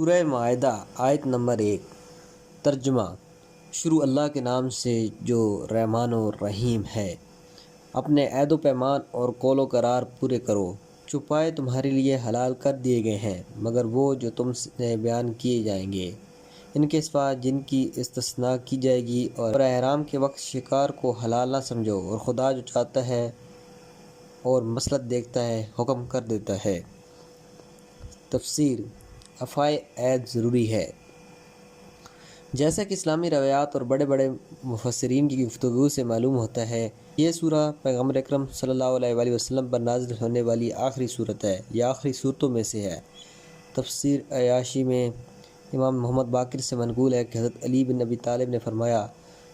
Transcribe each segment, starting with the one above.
سورہ معاہدہ آیت نمبر 1 ترجمہ۔ شروع اللہ کے نام سے جو رحمان و رحیم ہے۔ اپنے عہد و پیمان اور قول و قرار پورے کرو۔ چھپائے تمہارے لیے حلال کر دیے گئے ہیں مگر وہ جو تم سے بیان کیے جائیں گے، ان کے سوا جن کی استثناء کی جائے گی، اور احرام کے وقت شکار کو حلال نہ سمجھو، اور خدا جو چاہتا ہے اور مصلحت دیکھتا ہے حکم کر دیتا ہے۔ تفسیر۔ افعائے عہد ضروری ہے۔ جیسا کہ اسلامی روایات اور بڑے بڑے مفسرین کی گفتگو سے معلوم ہوتا ہے، یہ سورہ پیغمبر اکرم صلی اللہ علیہ وآلہ وسلم پر نازل ہونے والی آخری سورت ہے یا آخری سورتوں میں سے ہے۔ تفسیر عیاشی میں امام محمد باقر سے منقول ہے کہ حضرت علی بن ابی طالب نے فرمایا،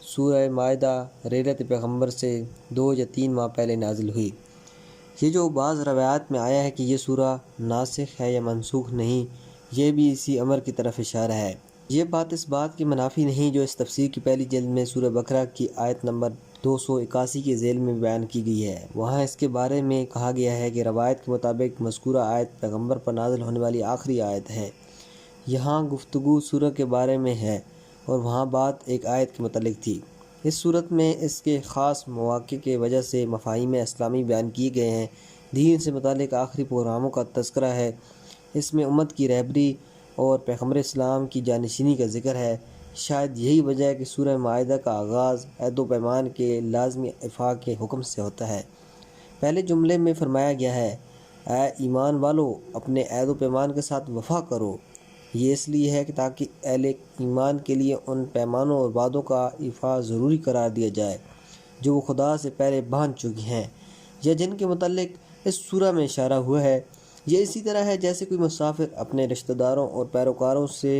سورہ معاہدہ رحلت پیغمبر سے 2 یا 3 ماہ پہلے نازل ہوئی۔ یہ جو بعض روایات میں آیا ہے کہ یہ سورہ ناسخ ہے یا منسوخ نہیں، یہ بھی اسی امر کی طرف اشارہ ہے۔ یہ بات اس بات کی منافی نہیں جو اس تفسیر کی پہلی جلد میں سورہ بقرہ کی آیت نمبر 281 کے ذیل میں بیان کی گئی ہے۔ وہاں اس کے بارے میں کہا گیا ہے کہ روایت کے مطابق مذکورہ آیت پیغمبر پر نازل ہونے والی آخری آیت ہے۔ یہاں گفتگو سورہ کے بارے میں ہے اور وہاں بات ایک آیت کے متعلق تھی۔ اس صورت میں اس کے خاص مواقع کی وجہ سے مفاہیم اسلامی بیان کیے گئے ہیں۔ دین سے متعلق آخری پروگراموں کا تذکرہ ہے۔ اس میں امت کی رہبری اور پیغمبر اسلام کی جانشینی کا ذکر ہے۔ شاید یہی وجہ ہے کہ سورہ معاہدہ کا آغاز عہد و پیمان کے لازمی ایفا کے حکم سے ہوتا ہے۔ پہلے جملے میں فرمایا گیا ہے، اے ایمان والو اپنے عہد و پیمان کے ساتھ وفا کرو۔ یہ اس لیے ہے کہ تاکہ اہل ایمان کے لیے ان پیمانوں اور وعدوں کا ایفا ضروری قرار دیا جائے جو وہ خدا سے پہلے باندھ چکی ہیں یا جن کے متعلق اس سورہ میں اشارہ ہوا ہے۔ یہ اسی طرح ہے جیسے کوئی مسافر اپنے رشتہ داروں اور پیروکاروں سے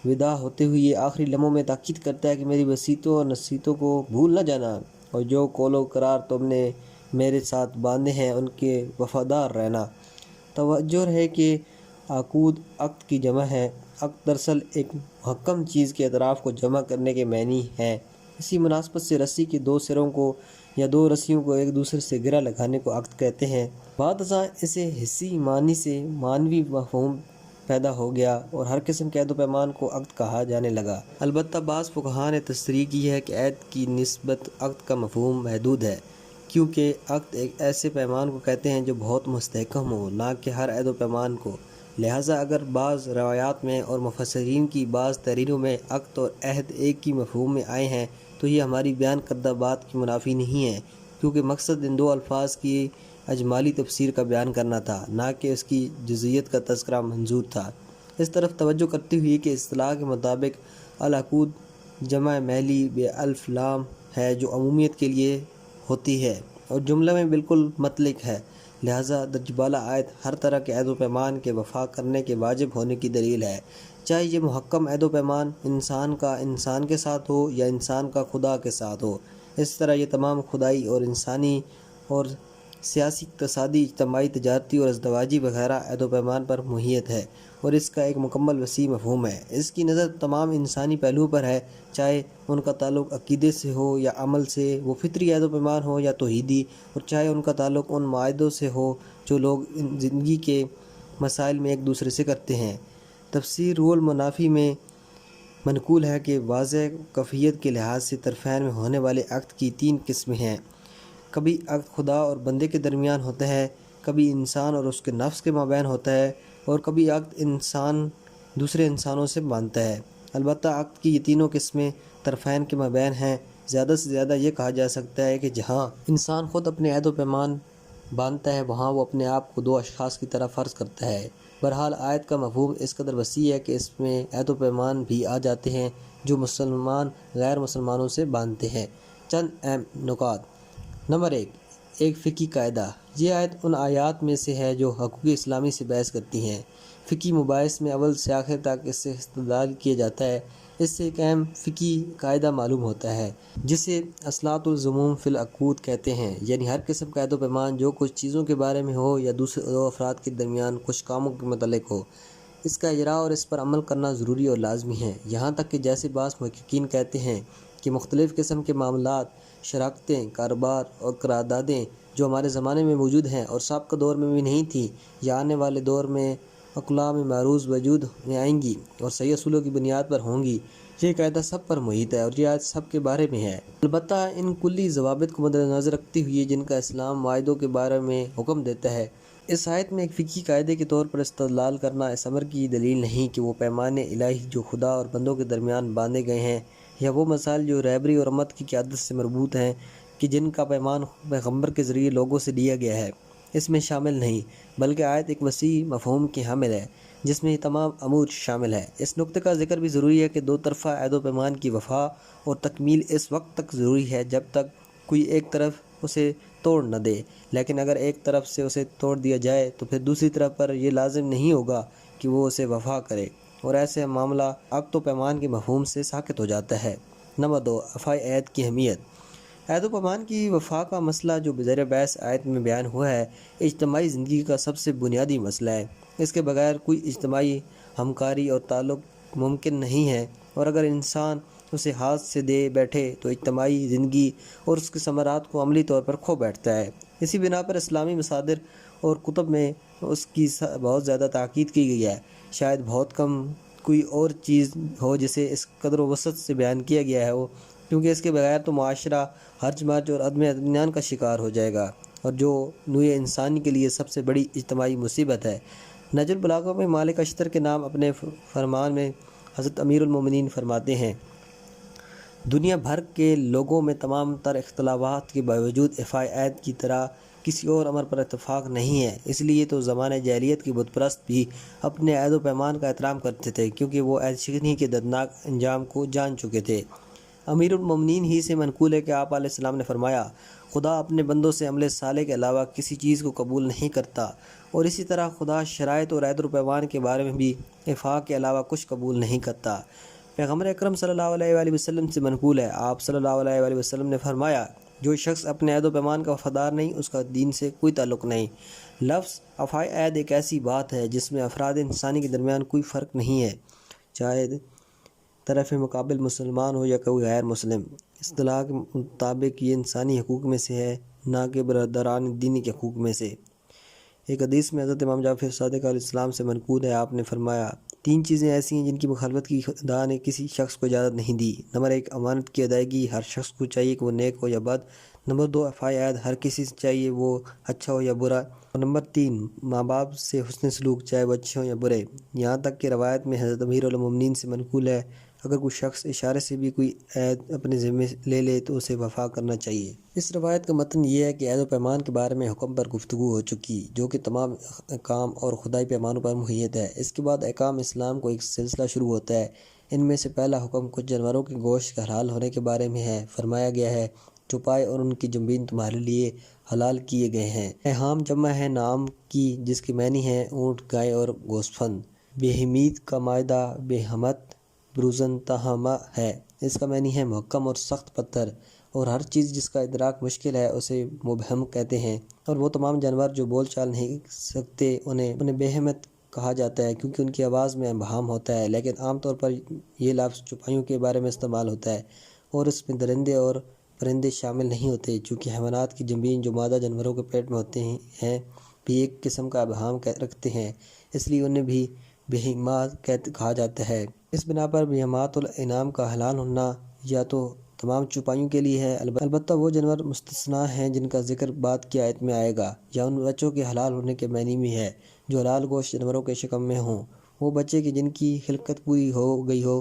وداع ہوتے ہوئے آخری لمحوں میں تاکید کرتا ہے کہ میری وصیتوں اور نصیحتوں کو بھول نہ جانا، اور جو قول و قرار تم نے میرے ساتھ باندھے ہیں ان کے وفادار رہنا۔ توجہ ہے کہ عقود عقد کی جمع ہے۔ عقد دراصل ایک محکم چیز کے اطراف کو جمع کرنے کے معنی ہے۔ اسی مناسبت سے رسی کے 2 سروں کو یا 2 رسیوں کو ایک دوسرے سے گرہ لگانے کو عقد کہتے ہیں۔ بعد ازاں اسے حسی معنی سے معنوی مفہوم پیدا ہو گیا اور ہر قسم کے عہد و پیمان کو عقد کہا جانے لگا۔ البتہ بعض فقہاء نے تصریح کی ہے کہ عہد کی نسبت عقد کا مفہوم محدود ہے، کیونکہ عقد ایک ایسے پیمان کو کہتے ہیں جو بہت مستحکم ہو، نہ کہ ہر عہد و پیمان کو۔ لہٰذا اگر بعض روایات میں اور مفسرین کی بعض تحریروں میں عقد اور عہد ایک ہی مفہوم میں آئے ہیں تو یہ ہماری بیان کردہ بات کی منافی نہیں ہے، کیونکہ مقصد ان 2 الفاظ کی اجمالی تفسیر کا بیان کرنا تھا، نہ کہ اس کی جزئیت کا تذکرہ منظور تھا۔ اس طرف توجہ کرتے ہوئے کہ اصطلاح کے مطابق العقود جمع محلی بے الف لام ہے جو عمومیت کے لیے ہوتی ہے اور جملہ میں بالکل مطلق ہے، لہٰذا درج بالا آیت ہر طرح کے عہد و پیمان کے وفا کرنے کے واجب ہونے کی دلیل ہے، چاہے یہ محکم عہد و پیمان انسان کا انسان کے ساتھ ہو یا انسان کا خدا کے ساتھ ہو۔ اس طرح یہ تمام خدائی اور انسانی اور سیاسی، اقتصادی، اجتماعی، تجارتی اور ازدواجی وغیرہ عہد و پیمان پر محیط ہے اور اس کا ایک مکمل وسیع مفہوم ہے۔ اس کی نظر تمام انسانی پہلوؤں پر ہے، چاہے ان کا تعلق عقیدے سے ہو یا عمل سے، وہ فطری عہد و پیمان ہو یا توحیدی، اور چاہے ان کا تعلق ان معاہدوں سے ہو جو لوگ زندگی کے مسائل میں ایک دوسرے سے کرتے ہیں۔ تفسیر روح المنافی میں منقول ہے کہ واضح کیفیت کے لحاظ سے طرفین میں ہونے والے عقد کی 3 قسمیں ہیں۔ کبھی عقد خدا اور بندے کے درمیان ہوتا ہے، کبھی انسان اور اس کے نفس کے مابین ہوتا ہے، اور کبھی عقد انسان دوسرے انسانوں سے باندھتا ہے۔ البتہ عقد کی یہ تینوں قسمیں طرفین کے مابین ہیں۔ زیادہ سے زیادہ یہ کہا جا سکتا ہے کہ جہاں انسان خود اپنے عہد و پیمان باندھتا ہے وہاں وہ اپنے آپ کو 2 اشخاص کی طرح فرض کرتا ہے۔ بہرحال آیت کا مفہوم اس قدر وسیع ہے کہ اس میں عہد و پیمان بھی آ جاتے ہیں جو مسلمان غیر مسلمانوں سے باندھتے ہیں۔ چند اہم نکات۔ نمبر 1، ایک فقہی قاعدہ۔ یہ آیت ان آیات میں سے ہے جو حقوق اسلامی سے بحث کرتی ہیں۔ فقہی مباحث میں اول سے آخر تک اس سے استدلال کیا جاتا ہے۔ اس سے ایک اہم فقہی قاعدہ معلوم ہوتا ہے جسے اصلاۃ الزموم فی العقود کہتے ہیں، یعنی ہر قسم کا عہد و پیمان جو کچھ چیزوں کے بارے میں ہو یا دوسرے 2 افراد کے درمیان کچھ کاموں کے متعلق ہو، اس کا اجراء اور اس پر عمل کرنا ضروری اور لازمی ہے۔ یہاں تک کہ جیسے بعض محققین کہتے ہیں کہ مختلف قسم کے معاملات، شراکتیں، کاروبار اور قراردادیں جو ہمارے زمانے میں موجود ہیں اور سابقہ دور میں بھی نہیں تھیں یا آنے والے دور میں اقلام معروض وجود میں آئیں گی اور صحیح اصولوں کی بنیاد پر ہوں گی۔ یہ قاعدہ سب پر محیط ہے اور یہ آج سب کے بارے میں ہے۔ البتہ ان کلی ضوابط کو مد نظر رکھتے ہوئے جن کا اسلام معاہدوں کے بارے میں حکم دیتا ہے، اس آیت میں ایک فقہی قاعدے کے طور پر استدلال کرنا اس امر کی دلیل نہیں کہ وہ پیمانے الہی جو خدا اور بندوں کے درمیان باندھے گئے ہیں، یا وہ مسائل جو رہبری اور امت کی قیادت سے مربوط ہیں کہ جن کا پیمان پیغمبر کے ذریعے لوگوں سے لیا گیا ہے، اس میں شامل نہیں، بلکہ آیت ایک وسیع مفہوم کی حامل ہے جس میں یہ تمام امور شامل ہے۔ اس نقطے کا ذکر بھی ضروری ہے کہ دو طرفہ عہد و پیمان کی وفا اور تکمیل اس وقت تک ضروری ہے جب تک کوئی ایک طرف اسے توڑ نہ دے، لیکن اگر ایک طرف سے اسے توڑ دیا جائے تو پھر دوسری طرف پر یہ لازم نہیں ہوگا کہ وہ اسے وفا کرے، اور ایسے معاملہ عقد و پیمان کے مفہوم سے ساقط ہو جاتا ہے۔ نمبر 2، وفائے عہد کی اہمیت۔ عہد و پیمان کی وفا کا مسئلہ جو بذریعہ بحث آیت میں بیان ہوا ہے، اجتماعی زندگی کا سب سے بنیادی مسئلہ ہے۔ اس کے بغیر کوئی اجتماعی ہمکاری اور تعلق ممکن نہیں ہے، اور اگر انسان اسے ہاتھ سے دے بیٹھے تو اجتماعی زندگی اور اس کے ثمرات کو عملی طور پر کھو بیٹھتا ہے۔ اسی بنا پر اسلامی مصادر اور کتب میں اس کی بہت زیادہ تاکید کی گئی ہے۔ شاید بہت کم کوئی اور چیز ہو جسے اس قدر و وسعت سے بیان کیا گیا ہے کیونکہ اس کے بغیر تو معاشرہ ہرج مرج اور عدم اطمینان کا شکار ہو جائے گا، اور جو نوع انسانی کے لیے سب سے بڑی اجتماعی مصیبت ہے۔ نہج البلاغہ میں مالک اشتر کے نام اپنے فرمان میں حضرت امیر المومنین فرماتے ہیں، دنیا بھر کے لوگوں میں تمام تر اختلافات کے باوجود افائے عہد کی طرح کسی اور امر پر اتفاق نہیں ہے۔ اس لیے تو زمانہ جاہلیت کے بت پرست بھی اپنے عہد و پیمان کا احترام کرتے تھے، کیونکہ وہ عہد شکنی کے دردناک انجام کو جان چکے تھے۔ امیر المومنین ہی سے منقول ہے کہ آپ علیہ السلام نے فرمایا، خدا اپنے بندوں سے عمل صالح کے علاوہ کسی چیز کو قبول نہیں کرتا، اور اسی طرح خدا شرائط اور عہد و پیمان کے بارے میں بھی وفا کے علاوہ کچھ قبول نہیں کرتا۔ پیغمبر اکرم صلی اللہ علیہ وآلہ وسلم سے منقول ہے، آپ صلی اللہ علیہ وآلہ وسلم نے فرمایا، جو شخص اپنے عہد و پیمان کا وفادار نہیں، اس کا دین سے کوئی تعلق نہیں۔ لفظ وفائے عہد ایک ایسی بات ہے جس میں افراد انسانی کے درمیان کوئی فرق نہیں ہے، چاہے طرف مقابل مسلمان ہو یا کوئی غیر مسلم۔ اصطلاح کے مطابق یہ انسانی حقوق میں سے ہے، نہ کہ برادران دینی کے حقوق میں سے۔ ایک حدیث میں حضرت امام جعفر صادق علیہ السلام سے منقول ہے، آپ نے فرمایا، 3 چیزیں ایسی ہیں جن کی مخالفت کی خدا نے کسی شخص کو اجازت نہیں دی۔ نمبر 1، امانت کی ادائیگی، ہر شخص کو چاہیے کہ وہ نیک ہو یا بد۔ نمبر 2، وفائے عہد، ہر کسی سے چاہیے وہ اچھا ہو یا برا۔ اور نمبر 3، ماں باپ سے حسن سلوک، چاہے وہ اچھے ہوں یا برے۔ یہاں تک کہ روایت میں حضرت امیر المومنین سے منقول ہے، اگر کوئی شخص اشارے سے بھی کوئی عہد اپنے ذمے لے لے تو اسے وفا کرنا چاہیے۔ اس روایت کا متن یہ ہے کہ عہد و پیمان کے بارے میں حکم پر گفتگو ہو چکی، جو کہ تمام احکام اور خدائی پیمانوں پر محیط ہے۔ اس کے بعد احکام اسلام کو ایک سلسلہ شروع ہوتا ہے۔ ان میں سے پہلا حکم کچھ جانوروں کے گوشت کا حلال ہونے کے بارے میں ہے۔ فرمایا گیا ہے، چوپائے اور ان کی جنبین تمہارے لیے حلال کیے گئے ہیں۔ احام جمع ہے نعام کی، جس کے معنی ہیں اونٹ، گائے اور گوسفند۔ بہیمیت کا مائدہ بہمت بروزن تہامہ ہے، اس کا معنی ہے محکم اور سخت پتھر، اور ہر چیز جس کا ادراک مشکل ہے اسے مبہم کہتے ہیں، اور وہ تمام جانور جو بول چال نہیں سکتے انہیں بہیمت کہا جاتا ہے، کیونکہ ان کی آواز میں ابہام ہوتا ہے، لیکن عام طور پر یہ لفظ چوپایوں کے بارے میں استعمال ہوتا ہے، اور اس میں درندے اور پرندے شامل نہیں ہوتے، چونکہ حیوانات کی جنبین جو مادہ جانوروں کے پیٹ میں ہوتے ہیں بھی ایک قسم کا ابہام رکھتے ہیں، اس لیے انہیں بھی بہیمات کہا جاتا ہے۔ اس بنا پر بہیمات الانعام کا حلال ہونا یا تو تمام چوپایوں کے لیے ہے، البتہ وہ جانور مستثنیٰ ہیں جن کا ذکر بعد کی آیت میں آئے گا، یا ان بچوں کے حلال ہونے کے معنی میں ہے جو حلال گوشت جانوروں کے شکم میں ہوں، وہ بچے کہ جن کی خلقت پوری ہو گئی ہو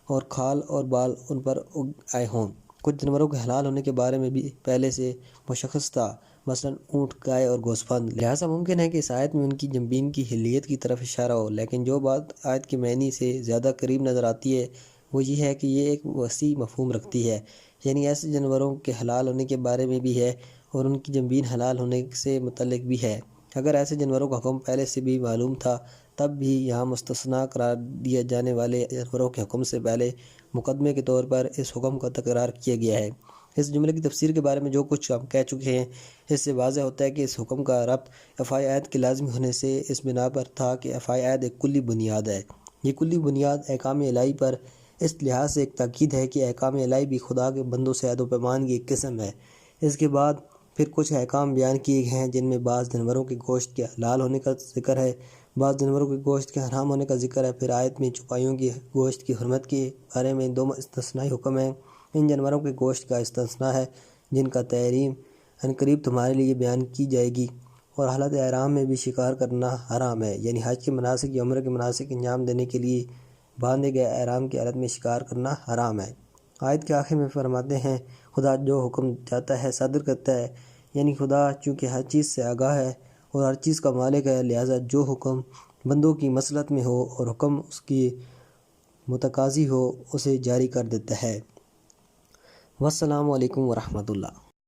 اور کھال اور بال ان پر اگ آئے ہوں۔ کچھ جانوروں کے حلال ہونے کے بارے میں بھی پہلے سے مشخص تھا، مثلا اونٹ، گائے اور گوسفند، لہٰذا ممکن ہے کہ اس آیت میں ان کی جنبین کی حلیت کی طرف اشارہ ہو، لیکن جو بات آیت کے معنی سے زیادہ قریب نظر آتی ہے وہ یہ ہے کہ یہ ایک وسیع مفہوم رکھتی ہے، یعنی ایسے جانوروں کے حلال ہونے کے بارے میں بھی ہے اور ان کی جنبین حلال ہونے سے متعلق بھی ہے۔ اگر ایسے جانوروں کا حکم پہلے سے بھی معلوم تھا تب بھی یہاں مستثنیٰ قرار دیا جانے والے جانوروں کے حکم سے پہلے مقدمے کے طور پر اس حکم کا تکرار کیا گیا ہے۔ اس جملے کی تفسیر کے بارے میں جو کچھ ہم کہہ چکے ہیں، اس سے واضح ہوتا ہے کہ اس حکم کا ربط وفائے عہد کے لازمی ہونے سے اس بنا پر تھا کہ وفائے عہد ایک کلی بنیاد ہے۔ یہ کلی بنیاد احکام الہی پر اس لحاظ سے ایک تاکید ہے کہ احکام الہی بھی خدا کے بندوں سے عہد و پیمان کی ایک قسم ہے۔ اس کے بعد پھر کچھ احکام بیان کیے گئے ہیں جن میں بعض جانوروں کے گوشت کے حلال ہونے کا ذکر ہے، بعض جانوروں کے گوشت کے حرام ہونے کا ذکر ہے۔ پھر آیت میں چوپایوں کی گوشت کی حرمت کے بارے میں 2 استثنائی حکم ہیں۔ ان جانوروں کے گوشت کا استثناء ہے جن کا تحریم عنقریب تمہارے لیے بیان کی جائے گی، اور حالت احرام میں بھی شکار کرنا حرام ہے، یعنی حج کے مناسک یا عمرہ کے مناسک انجام دینے کے لیے باندھے گئے احرام کی حالت میں شکار کرنا حرام ہے۔ آیت کے آخر میں فرماتے ہیں خدا جو حکم چاہتا ہے صادر کرتا ہے، یعنی خدا چونکہ ہر چیز سے آگاہ ہے اور ہر چیز کا مالک ہے، لہٰذا جو حکم بندوں کی مصلحت میں ہو اور حکم اس کی متقاضی ہو اسے جاری کر دیتا ہے۔ والسلام علیکم ورحمۃ اللہ۔